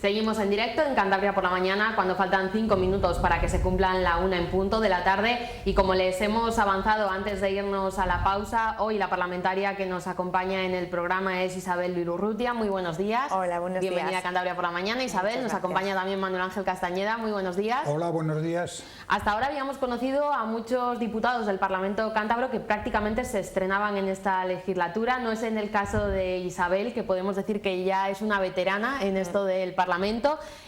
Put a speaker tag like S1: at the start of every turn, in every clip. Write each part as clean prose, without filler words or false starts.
S1: Seguimos en directo en Cantabria por la mañana, cuando faltan 5 minutos para que se cumplan la 1 en punto de la tarde, y como les hemos avanzado antes de irnos a la pausa, hoy la parlamentaria que nos acompaña en el programa es Isabel Virurrutia. Muy buenos días.
S2: Hola, buenos días.
S1: Bienvenida a Cantabria por la mañana, Isabel. Nos acompaña también Manuel Ángel Castañeda. Muy buenos días.
S3: Hola, buenos días.
S1: Hasta ahora habíamos conocido a muchos diputados del Parlamento cántabro que prácticamente se estrenaban en esta legislatura. No es en el caso de Isabel, que podemos decir que ya es una veterana en esto del Parlamento.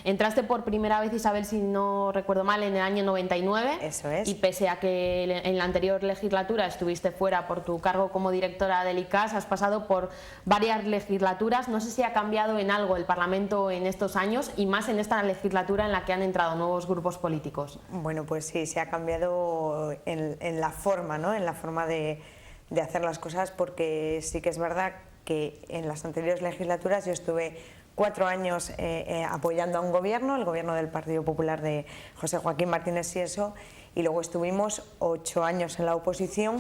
S1: Entraste por primera vez, Isabel, si no recuerdo mal, en el año 99.
S2: Eso es.
S1: Y pese a que en la anterior legislatura estuviste fuera por tu cargo como directora del ICAS, has pasado por varias legislaturas. No sé si ha cambiado en algo el Parlamento en estos años y más en esta legislatura en la que han entrado nuevos grupos políticos.
S2: Bueno, pues sí, se ha cambiado en la forma, ¿no? En la forma de hacer las cosas, porque sí que es verdad que en las anteriores legislaturas yo estuve 4 años apoyando a un gobierno, el gobierno del Partido Popular de José Joaquín Martínez Sieso, y luego estuvimos 8 años en la oposición,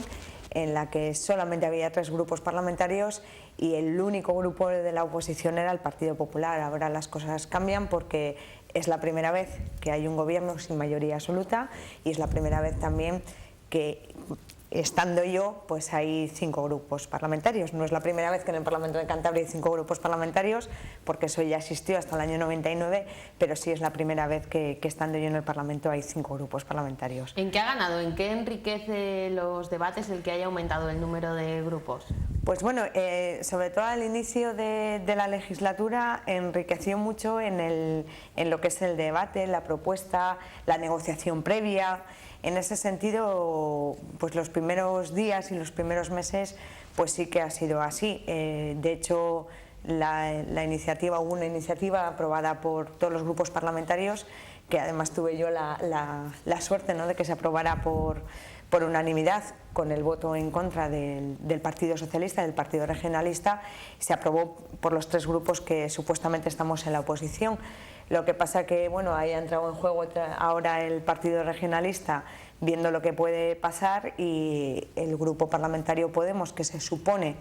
S2: en la que solamente había 3 grupos parlamentarios y el único grupo de la oposición era el Partido Popular. Ahora las cosas cambian porque es la primera vez que hay un gobierno sin mayoría absoluta y es la primera vez también que, estando yo, pues hay 5 grupos parlamentarios. No es la primera vez que en el Parlamento de Cantabria hay 5 grupos parlamentarios, porque eso ya existió hasta el año 99, pero sí es la primera vez que estando yo en el Parlamento hay 5 grupos parlamentarios.
S1: ¿En qué ha ganado? ¿En qué enriquece los debates el que haya aumentado el número de grupos?
S2: Pues bueno, sobre todo al inicio de la legislatura enriqueció mucho en lo que es el debate, la propuesta, la negociación previa. En ese sentido, pues los primeros días y los primeros meses, pues sí que ha sido así. De hecho, hubo una iniciativa aprobada por todos los grupos parlamentarios, que además tuve yo la suerte, ¿no?, de que se aprobara por unanimidad, con el voto en contra del Partido Socialista y del Partido Regionalista. Se aprobó por los 3 grupos que supuestamente estamos en la oposición. Lo que pasa que, bueno, ahí ha entrado en juego ahora el Partido Regionalista, viendo lo que puede pasar, y el grupo parlamentario Podemos, que se supone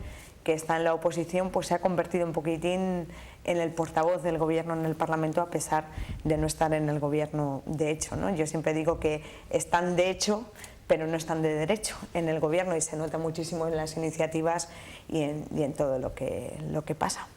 S2: que está en la oposición, pues se ha convertido un poquitín en el portavoz del gobierno en el Parlamento, a pesar de no estar en el gobierno de hecho, ¿no? Yo siempre digo que están de hecho, pero no están de derecho en el gobierno, y se nota muchísimo en las iniciativas y en todo lo que pasa.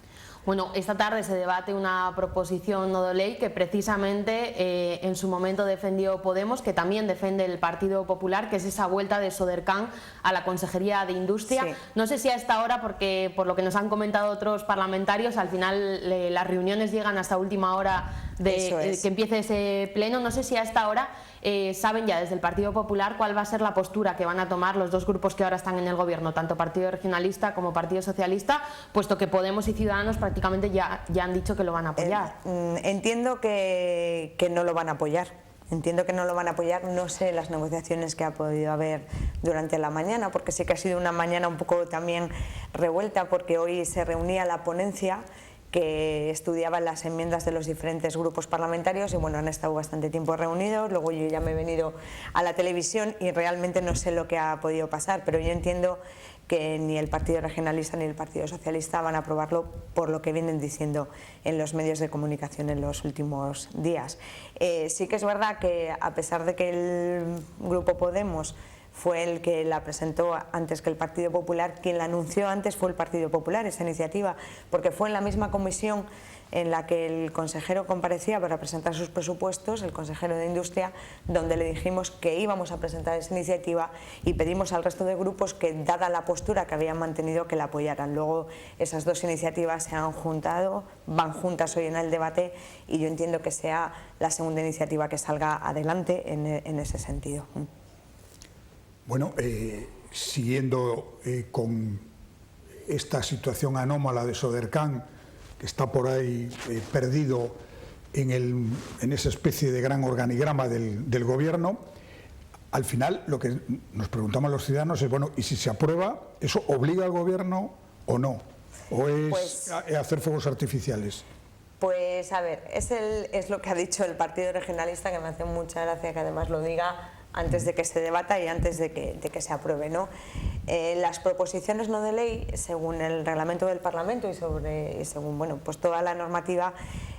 S1: Bueno, esta tarde se debate una proposición no de ley que precisamente en su momento defendió Podemos, que también defiende el Partido Popular, que es esa vuelta de Sodercan a la Consejería de Industria. Sí. No sé si a esta hora, porque por lo que nos han comentado otros parlamentarios, al final las reuniones llegan hasta última hora de que empiece ese pleno. No sé si a esta hora saben ya desde el Partido Popular cuál va a ser la postura que van a tomar los 2 grupos que ahora están en el gobierno, tanto Partido Regionalista como Partido Socialista, puesto que Podemos y Ciudadanos prácticamente ya han dicho que lo van a apoyar.
S2: Entiendo que no lo van a apoyar. Entiendo que no lo van a apoyar. No sé las negociaciones que ha podido haber durante la mañana, porque sé que ha sido una mañana un poco también revuelta, porque hoy se reunía la ponencia que estudiaban las enmiendas de los diferentes grupos parlamentarios, y bueno, han estado bastante tiempo reunidos. Luego yo ya me he venido a la televisión y realmente no sé lo que ha podido pasar, pero yo entiendo que ni el Partido Regionalista ni el Partido Socialista van a aprobarlo, por lo que vienen diciendo en los medios de comunicación en los últimos días. Sí que es verdad que, a pesar de que el grupo Podemos fue el que la presentó antes que el Partido Popular, quien la anunció antes fue el Partido Popular, esa iniciativa, porque fue en la misma comisión en la que el consejero comparecía para presentar sus presupuestos, el consejero de Industria, donde le dijimos que íbamos a presentar esa iniciativa, y pedimos al resto de grupos que, dada la postura que habían mantenido, que la apoyaran. Luego esas 2 iniciativas se han juntado, van juntas hoy en el debate, y yo entiendo que sea la segunda iniciativa que salga adelante en ese sentido.
S3: Bueno, siguiendo con esta situación anómala de Sodercan, que está por ahí perdido en esa especie de gran organigrama del gobierno, al final lo que nos preguntamos los ciudadanos es, bueno, ¿y si se aprueba, eso obliga al gobierno o no? ¿O es hacer fuegos artificiales?
S2: Pues a ver, es lo que ha dicho el Partido Regionalista, que me hace mucha gracia que además lo diga antes de que se debata y antes de que se apruebe, ¿no? Las proposiciones no de ley, según el reglamento del Parlamento y según, bueno, pues toda la normativa,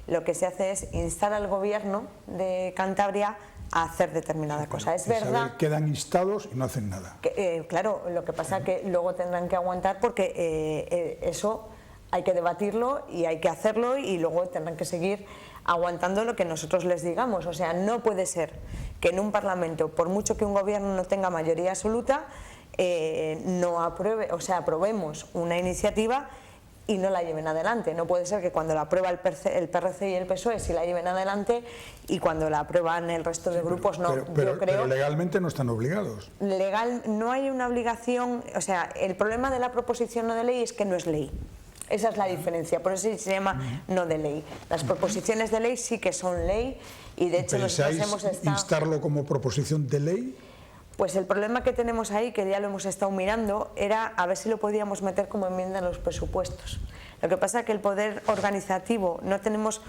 S2: lo que se hace es instar al gobierno de Cantabria a hacer determinada cosa. Es verdad,
S3: quedan instados y no hacen nada.
S2: Claro, lo que pasa es que luego tendrán que aguantar porque eso hay que debatirlo y hay que hacerlo y luego tendrán que seguir aguantando lo que nosotros les digamos. O sea, no puede ser que en un Parlamento, por mucho que un gobierno no tenga mayoría absoluta, no apruebe, o sea, aprobemos una iniciativa y no la lleven adelante. No puede ser que cuando la aprueba el PRC y el PSOE sí la lleven adelante y cuando la aprueban el resto de grupos no.
S3: Pero legalmente no están obligados.
S2: Legal, no hay una obligación, o sea, el problema de la proposición no de ley es que no es ley. Esa es la diferencia, por eso se llama no de ley. Las proposiciones de ley sí que son ley y de hecho nosotros hemos estado...
S3: ¿Instarlo como proposición de ley?
S2: Pues el problema que tenemos ahí, que ya lo hemos estado mirando, era a ver si lo podíamos meter como enmienda en los presupuestos. Lo que pasa es que el poder organizativo, no tenemos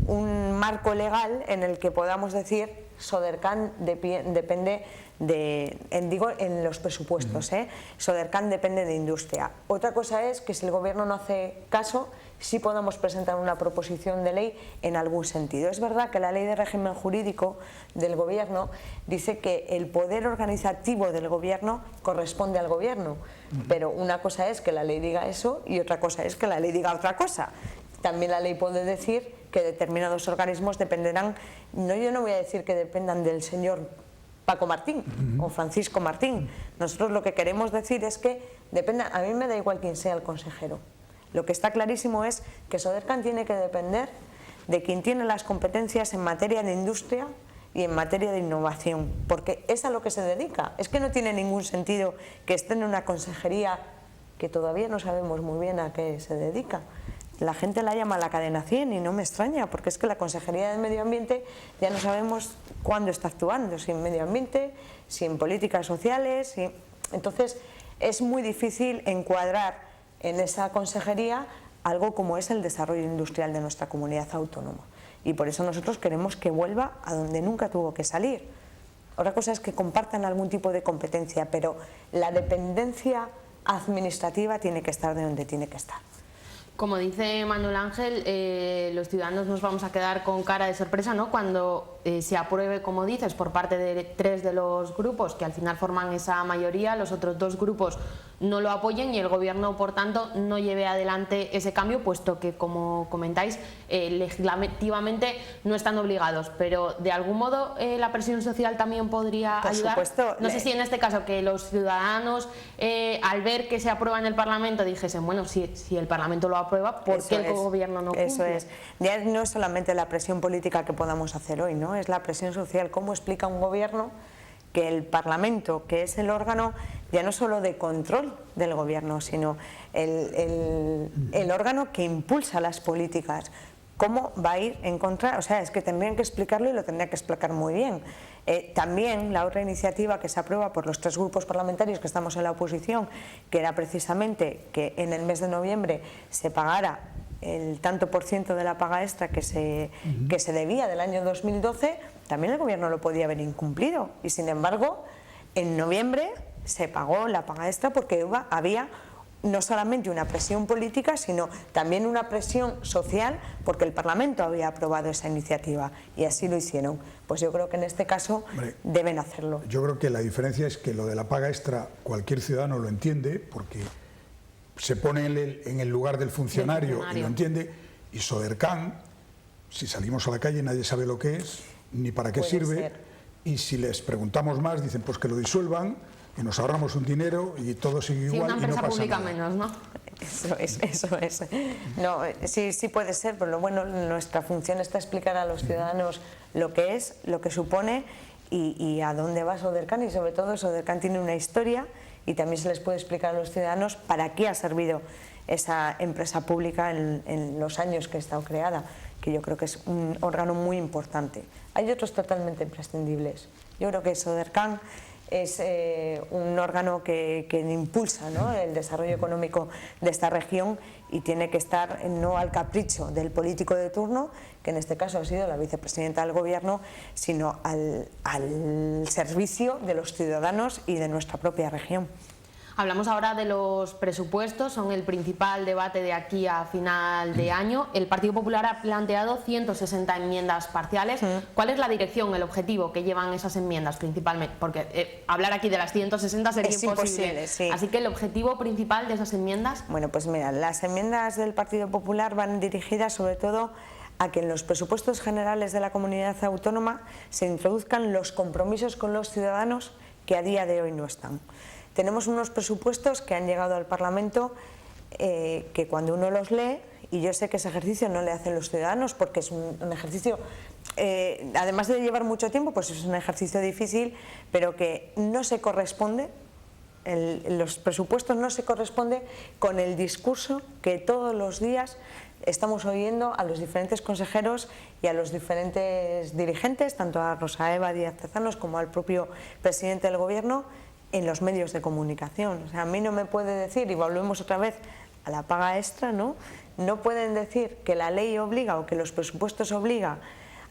S2: un marco legal en el que podamos decir Sodercan depende en los presupuestos, Sodercan depende de industria. Otra cosa es que si el gobierno no hace caso, sí podamos presentar una proposición de ley en algún sentido. Es verdad que la ley de régimen jurídico del gobierno dice que el poder organizativo del gobierno corresponde al gobierno, pero una cosa es que la ley diga eso y otra cosa es que la ley diga otra cosa. También la ley puede decir que determinados organismos dependerán, yo no voy a decir que dependan del señor Paco Martín o Francisco Martín. Nosotros lo que queremos decir es que dependan, a mí me da igual quién sea el consejero. Lo que está clarísimo es que Sodercan tiene que depender de quien tiene las competencias en materia de industria y en materia de innovación, porque es a lo que se dedica. Es que no tiene ningún sentido que esté en una consejería que todavía no sabemos muy bien a qué se dedica. La gente la llama la cadena 100 y no me extraña, porque es que la Consejería de Medio Ambiente ya no sabemos cuándo está actuando, si en medio ambiente, si en políticas sociales, entonces es muy difícil encuadrar en esa consejería algo como es el desarrollo industrial de nuestra comunidad autónoma. Y por eso nosotros queremos que vuelva a donde nunca tuvo que salir. Otra cosa es que compartan algún tipo de competencia, pero la dependencia administrativa tiene que estar de donde tiene que estar.
S1: Como dice Manuel Ángel, los ciudadanos nos vamos a quedar con cara de sorpresa, ¿no?, cuando se apruebe, como dices, por parte de 3 de los grupos que al final forman esa mayoría, los otros 2 grupos no lo apoyen y el gobierno, por tanto, no lleve adelante ese cambio, puesto que, como comentáis, legislativamente no están obligados. Pero de algún modo la presión social también podría ayudar.
S2: Por supuesto.
S1: No sé si en este caso que los ciudadanos, al ver que se aprueba en el Parlamento, dijesen, bueno, si el Parlamento lo aprueba, ¿por qué el gobierno no cumple?
S2: Eso es. Ya no es solamente la presión política que podamos hacer hoy, ¿no? Es la presión social. ¿Cómo explica un gobierno que el Parlamento, que es el órgano ya no solo de control del gobierno, sino el órgano que impulsa las políticas, cómo va a ir en contra? O sea, es que tendrían que explicarlo y lo tendría que explicar muy bien. También la otra iniciativa que se aprueba por los 3 grupos parlamentarios que estamos en la oposición, que era precisamente que en el mes de noviembre se pagara el tanto por ciento de la paga extra que se debía del año 2012, también el gobierno lo podía haber incumplido y sin embargo en noviembre se pagó la paga extra porque había no solamente una presión política sino también una presión social porque el Parlamento había aprobado esa iniciativa y así lo hicieron. Pues yo creo que en este caso deben hacerlo.
S3: Yo creo que la diferencia es que lo de la paga extra cualquier ciudadano lo entiende porque se pone en el lugar del funcionario y lo entiende, y Sodercan, si salimos a la calle nadie sabe lo que es, ni para qué sirve, y si les preguntamos más dicen pues que lo disuelvan y nos ahorramos un dinero y todo sigue igual
S1: una empresa
S3: y no pasa
S1: pública
S3: nada.
S1: Menos, ¿no?
S2: Eso es. No, sí puede ser, pero bueno, nuestra función está explicar a los ciudadanos lo que es, lo que supone y a dónde va Sodercan, y sobre todo Sodercan tiene una historia y también se les puede explicar a los ciudadanos para qué ha servido esa empresa pública en los años que ha estado creada, que yo creo que es un órgano muy importante. Hay otros totalmente imprescindibles. Yo creo que Sodercan es un órgano que impulsa, ¿no?, el desarrollo económico de esta región y tiene que estar no al capricho del político de turno, que en este caso ha sido la vicepresidenta del gobierno, sino al servicio de los ciudadanos y de nuestra propia región.
S1: Hablamos ahora de los presupuestos, son el principal debate de aquí a final de año. El Partido Popular ha planteado 160 enmiendas parciales. ¿Cuál es la dirección, el objetivo que llevan esas enmiendas principalmente? Porque hablar aquí de las 160 sería imposible.
S2: Sí.
S1: Así que el objetivo principal de esas enmiendas...
S2: Bueno, pues mira, las enmiendas del Partido Popular van dirigidas sobre todo a que en los presupuestos generales de la comunidad autónoma se introduzcan los compromisos con los ciudadanos que a día de hoy no están. Tenemos unos presupuestos que han llegado al Parlamento que cuando uno los lee, y yo sé que ese ejercicio no le hacen los ciudadanos porque es un ejercicio, además de llevar mucho tiempo, pues es un ejercicio difícil, pero que no se corresponde, los presupuestos no se corresponden con el discurso que todos los días estamos oyendo a los diferentes consejeros y a los diferentes dirigentes, tanto a Rosa Eva Díaz Tezanos como al propio presidente del Gobierno, en los medios de comunicación. O sea, a mí no me puede decir, y volvemos otra vez a la paga extra, ¿no? No pueden decir que la ley obliga o que los presupuestos obligan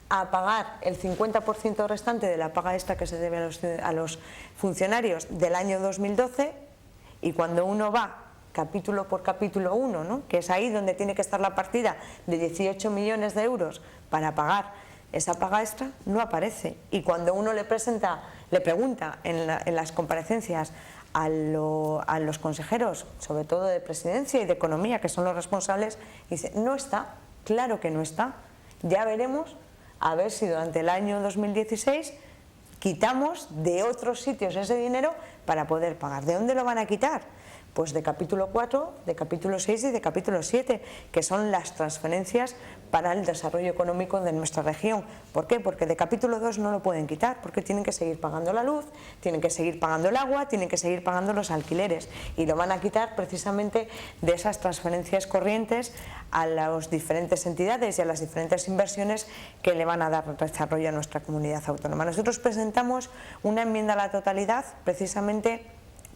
S2: a pagar el 50% restante de la paga extra que se debe a los funcionarios del año 2012, y cuando uno va capítulo por capítulo 1, ¿no?, que es ahí donde tiene que estar la partida de 18 millones de euros para pagar esa paga extra, no aparece. Y cuando uno le pregunta en las comparecencias a los consejeros, sobre todo de Presidencia y de Economía, que son los responsables, dice, no está, claro que no está. Ya veremos a ver si durante el año 2016 quitamos de otros sitios ese dinero para poder pagar. ¿De dónde lo van a quitar? Pues de capítulo 4, de capítulo 6 y de capítulo 7, que son las transferencias para el desarrollo económico de nuestra región. ¿Por qué? Porque de capítulo 2 no lo pueden quitar, porque tienen que seguir pagando la luz, tienen que seguir pagando el agua, tienen que seguir pagando los alquileres, y lo van a quitar precisamente de esas transferencias corrientes a las diferentes entidades y a las diferentes inversiones que le van a dar desarrollo a nuestra comunidad autónoma. Nosotros presentamos una enmienda a la totalidad precisamente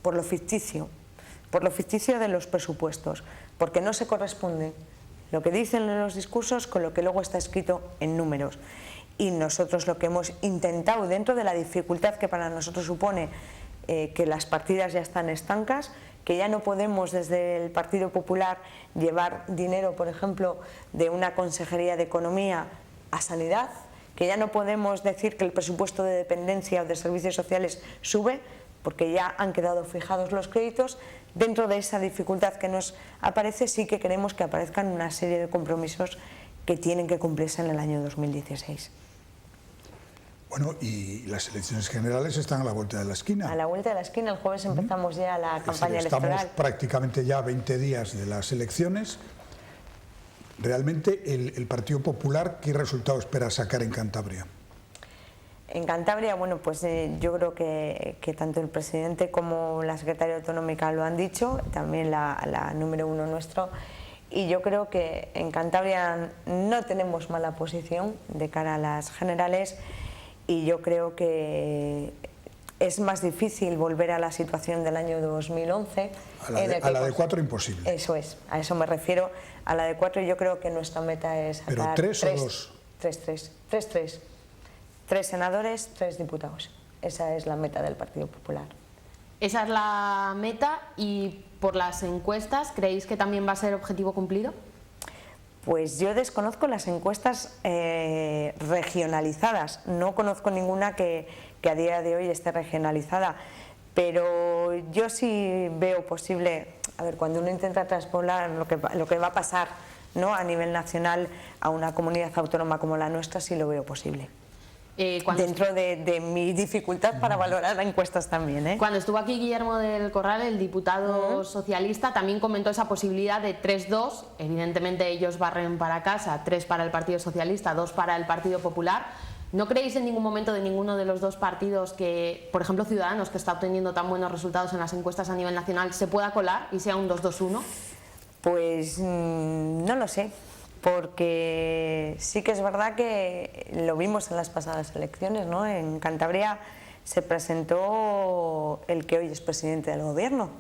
S2: por lo ficticio de los presupuestos, porque no se corresponde lo que dicen en los discursos con lo que luego está escrito en números. Y nosotros lo que hemos intentado, dentro de la dificultad que para nosotros supone que las partidas ya están estancas, que ya no podemos desde el Partido Popular llevar dinero, por ejemplo, de una Consejería de Economía a Sanidad, que ya no podemos decir que el presupuesto de dependencia o de servicios sociales sube, porque ya han quedado fijados los créditos. Dentro de esa dificultad que nos aparece, sí que queremos que aparezcan una serie de compromisos que tienen que cumplirse en el año 2016.
S3: Bueno, y las elecciones generales están a la vuelta de la esquina.
S2: A la vuelta de la esquina, el jueves empezamos ya la campaña electoral.
S3: Estamos prácticamente ya a 20 días de las elecciones. Realmente, el Partido Popular, ¿qué resultado espera sacar en Cantabria?
S2: En Cantabria, bueno, pues yo creo que tanto el presidente como la secretaria autonómica lo han dicho, también la número 1 nuestro, y yo creo que en Cantabria no tenemos mala posición de cara a las generales, y yo creo que es más difícil volver a la situación del año 2011.
S3: A la de 4 imposible.
S2: Eso es, a eso me refiero, a la de 4. Yo creo que nuestra meta es sacar...
S3: ¿Pero 3 o 2?
S2: 3. 3 senadores, 3 diputados. Esa es la meta del Partido Popular.
S1: Esa es la meta, y por las encuestas, ¿creéis que también va a ser objetivo cumplido?
S2: Pues yo desconozco las encuestas regionalizadas. No conozco ninguna que a día de hoy esté regionalizada. Pero yo sí veo posible, a ver, cuando uno intenta traspolar lo que va a pasar, ¿no?, a nivel nacional a una comunidad autónoma como la nuestra, sí lo veo posible. Dentro de mi dificultad para valorar encuestas también, ¿eh?
S1: Cuando estuvo aquí Guillermo del Corral, el diputado socialista, también comentó esa posibilidad de 3-2. Evidentemente ellos barren para casa, 3 para el Partido Socialista, 2 para el Partido Popular. ¿No creéis en ningún momento de ninguno de los dos partidos que, por ejemplo, Ciudadanos, que está obteniendo tan buenos resultados en las encuestas a nivel nacional, se pueda colar y sea un 2-2-1?
S2: Pues no lo sé, porque sí que es verdad que lo vimos en las pasadas elecciones, ¿no? En Cantabria se presentó el que hoy es presidente del Gobierno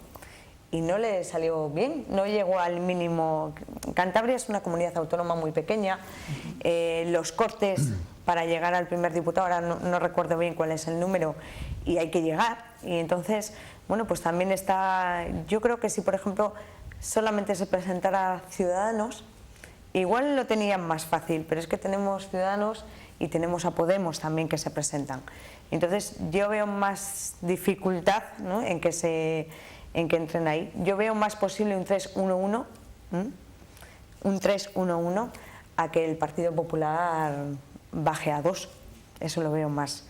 S2: y no le salió bien, no llegó al mínimo. Cantabria es una comunidad autónoma muy pequeña, los cortes para llegar al primer diputado, ahora no recuerdo bien cuál es el número, y hay que llegar, y entonces bueno, pues también está, yo creo que si por ejemplo solamente se presentara Ciudadanos, igual lo tenían más fácil, pero es que tenemos Ciudadanos y tenemos a Podemos también que se presentan. Entonces yo veo más dificultad, ¿no?, en que entren ahí. Yo veo más posible un 3-1-1, un 3-1-1, a que el Partido Popular baje a 2. Eso lo veo más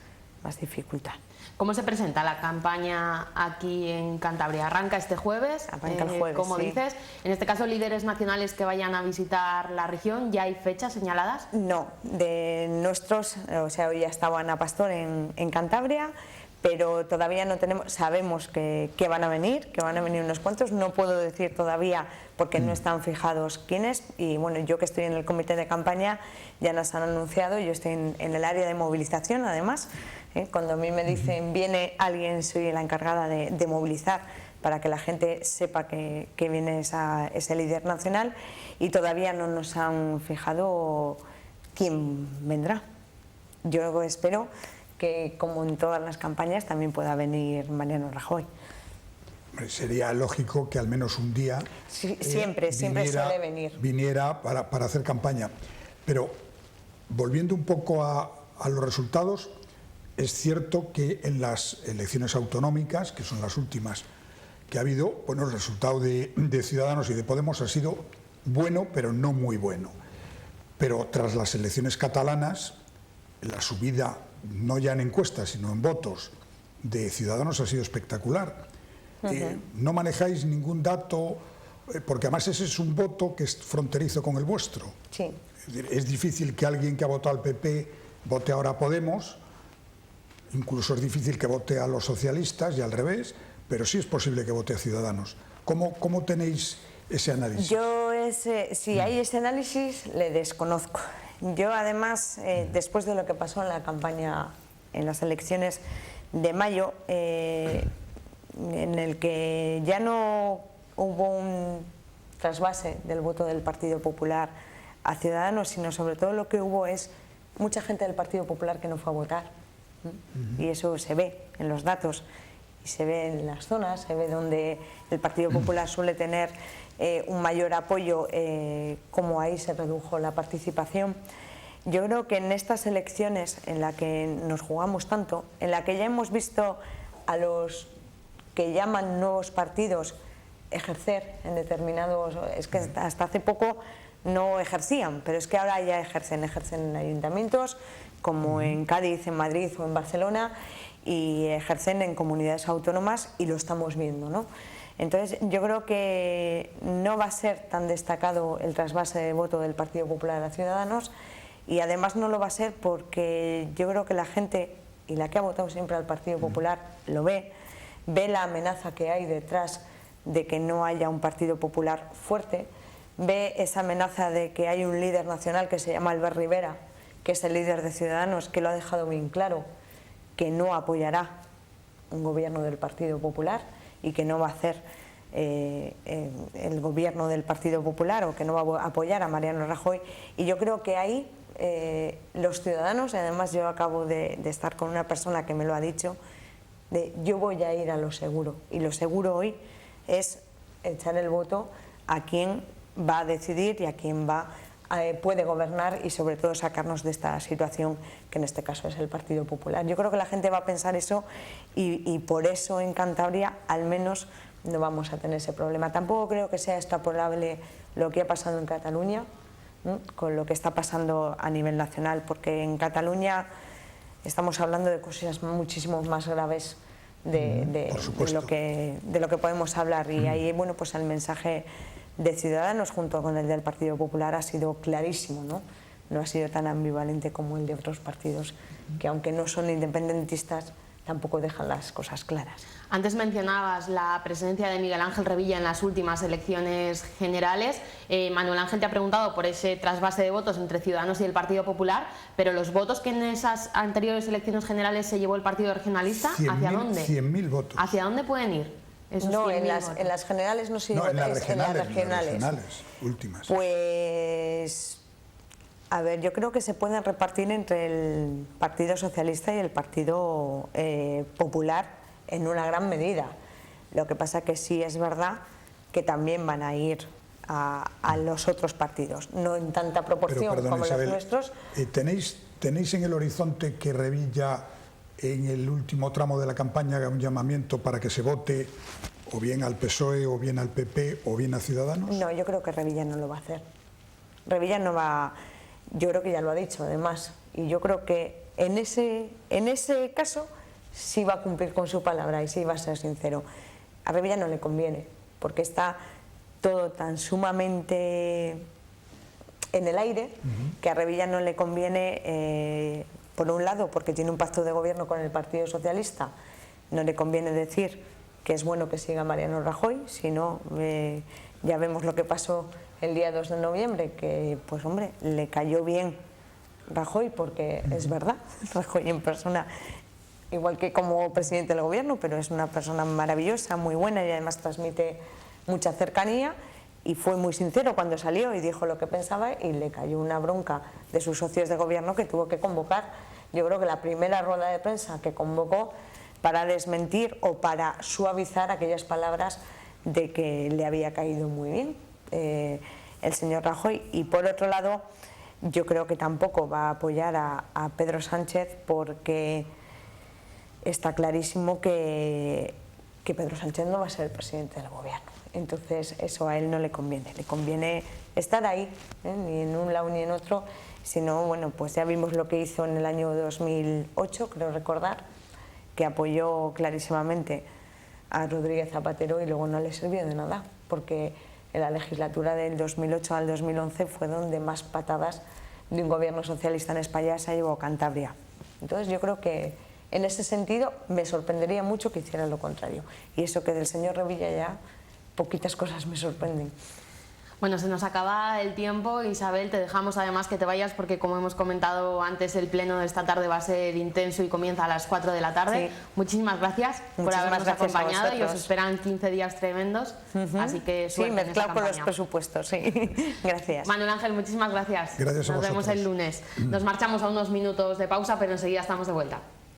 S2: dificultad.
S1: ¿Cómo se presenta la campaña aquí en Cantabria? ¿Arranca este jueves?
S2: Arranca el jueves,
S1: como
S2: sí.
S1: dices. En este caso, líderes nacionales que vayan a visitar la región, ¿ya hay fechas señaladas?
S2: No, de nuestros, o sea, hoy ya estaba Ana Pastor en Cantabria, pero todavía no tenemos, sabemos que van a venir unos cuantos, no puedo decir todavía porque no están fijados quiénes, y bueno, yo que estoy en el comité de campaña ya nos han anunciado, yo estoy en el área de movilización además, cuando a mí me dicen viene alguien, soy la encargada de movilizar para que la gente sepa que viene ese líder nacional, y todavía no nos han fijado quién vendrá. Yo espero que, como en todas las campañas, también pueda venir Mariano Rajoy.
S3: Sería lógico que al menos un día
S2: siempre suele venir.
S3: Viniera para hacer campaña. Pero volviendo un poco a los resultados, es cierto que en las elecciones autonómicas, que son las últimas que ha habido, bueno, el resultado de Ciudadanos y de Podemos ha sido bueno, pero no muy bueno. Pero tras las elecciones catalanas, la subida, no ya en encuestas, sino en votos, de Ciudadanos ha sido espectacular. No manejáis ningún dato, porque además ese es un voto que es fronterizo con el vuestro.
S2: Sí.
S3: Es difícil que alguien que ha votado al PP vote ahora a Podemos, incluso es difícil que vote a los socialistas y al revés, pero sí es posible que vote a Ciudadanos. ¿Cómo tenéis ese análisis?
S2: Yo si hay ese análisis le desconozco. Yo además, después de lo que pasó en la campaña, en las elecciones de mayo, en el que ya no hubo un trasvase del voto del Partido Popular a Ciudadanos, sino sobre todo lo que hubo es mucha gente del Partido Popular que no fue a votar. Y eso se ve en los datos y se ve en las zonas, se ve donde el Partido Popular suele tener un mayor apoyo, como ahí se redujo la participación. Yo creo que en estas elecciones en las que nos jugamos tanto, en la que ya hemos visto a los que llaman nuevos partidos ejercer en determinados, es que hasta hace poco no ejercían, pero es que ahora ya ejercen en ayuntamientos como en Cádiz, en Madrid o en Barcelona, y ejercen en comunidades autónomas, y lo estamos viendo, ¿no? Entonces yo creo que no va a ser tan destacado el trasvase de voto del Partido Popular a Ciudadanos, y además no lo va a ser porque yo creo que la gente, y la que ha votado siempre al Partido Popular, lo ve la amenaza que hay detrás de que no haya un Partido Popular fuerte, ve esa amenaza de que hay un líder nacional que se llama Albert Rivera, que es el líder de Ciudadanos, que lo ha dejado bien claro, que no apoyará un gobierno del Partido Popular y que no va a hacer el gobierno del Partido Popular, o que no va a apoyar a Mariano Rajoy. Y yo creo que ahí los ciudadanos, y además yo acabo de estar con una persona que me lo ha dicho, yo voy a ir a lo seguro, y lo seguro hoy es echar el voto a quien va a decidir y a quien puede gobernar, y sobre todo sacarnos de esta situación que en este caso es el Partido Popular. Yo creo que la gente va a pensar eso, y por eso en Cantabria al menos no vamos a tener ese problema. Tampoco creo que sea extrapolable lo que ha pasado en Cataluña, ¿no?, con lo que está pasando a nivel nacional, porque en Cataluña estamos hablando de cosas muchísimo más graves de lo que podemos hablar, y ahí, bueno, pues el mensaje de Ciudadanos junto con el del Partido Popular ha sido clarísimo, ¿no? No ha sido tan ambivalente como el de otros partidos, que aunque no son independentistas, tampoco dejan las cosas claras.
S1: Antes mencionabas la presencia de Miguel Ángel Revilla en las últimas elecciones generales. Manuel Ángel te ha preguntado por ese trasvase de votos entre Ciudadanos y el Partido Popular, pero los votos que en esas anteriores elecciones generales se llevó el Partido Regionalista, ¿hacia dónde?
S3: 100.000 votos.
S1: ¿Hacia dónde pueden ir?
S2: No, en las generales no se llevó,
S3: en las regionales últimas.
S2: Pues, a ver, yo creo que se pueden repartir entre el Partido Socialista y el Partido Popular en una gran medida. Lo que pasa que sí es verdad que también van a ir a los otros partidos, no en tanta proporción
S3: Pero, perdón,
S2: como
S3: Isabel,
S2: los nuestros.
S3: ¿tenéis en el horizonte que Revilla en el último tramo de la campaña haga un llamamiento para que se vote o bien al PSOE o bien al PP o bien a Ciudadanos?
S2: No, yo creo que Revilla no lo va a hacer. Revilla no va, yo creo que ya lo ha dicho además, y yo creo que en ese caso sí va a cumplir con su palabra y sí va a ser sincero. A Revilla no le conviene, porque está todo tan sumamente en el aire que a Revilla no le conviene, por un lado, porque tiene un pacto de gobierno con el Partido Socialista, no le conviene decir que es bueno que siga Mariano Rajoy, si no, ya vemos lo que pasó el día 2 de noviembre, que pues hombre, le cayó bien Rajoy, porque es verdad, Rajoy en persona, igual que como presidente del gobierno, pero es una persona maravillosa, muy buena y además transmite mucha cercanía, y fue muy sincero cuando salió y dijo lo que pensaba, y le cayó una bronca de sus socios de gobierno que tuvo que convocar. Yo creo que la primera rueda de prensa que convocó para desmentir o para suavizar aquellas palabras de que le había caído muy bien el señor Rajoy. Y por otro lado, yo creo que tampoco va a apoyar a Pedro Sánchez, porque está clarísimo que Pedro Sánchez no va a ser el presidente del gobierno. Entonces eso a él no le conviene estar ahí, ni en un lado ni en otro, sino, bueno, pues ya vimos lo que hizo en el año 2008, creo recordar, que apoyó clarísimamente a Rodríguez Zapatero y luego no le sirvió de nada, porque en la legislatura del 2008 al 2011 fue donde más patadas de un gobierno socialista en España se llevó Cantabria. Entonces yo creo que en ese sentido me sorprendería mucho que hiciera lo contrario. Y eso que del señor Revilla ya poquitas cosas me sorprenden.
S1: Bueno, se nos acaba el tiempo. Isabel, te dejamos además que te vayas porque, como hemos comentado antes, el pleno de esta tarde va a ser intenso y comienza a las 4 de la tarde. Sí. Muchísimas gracias por habernos acompañado y os esperan 15 días tremendos, así que suerte.
S2: Sí, mezclado con los presupuestos, sí. Gracias.
S1: Manuel Ángel, muchísimas gracias.
S3: Gracias a vosotros.
S1: Nos vemos el lunes. Nos marchamos a unos minutos de pausa, pero enseguida estamos de vuelta.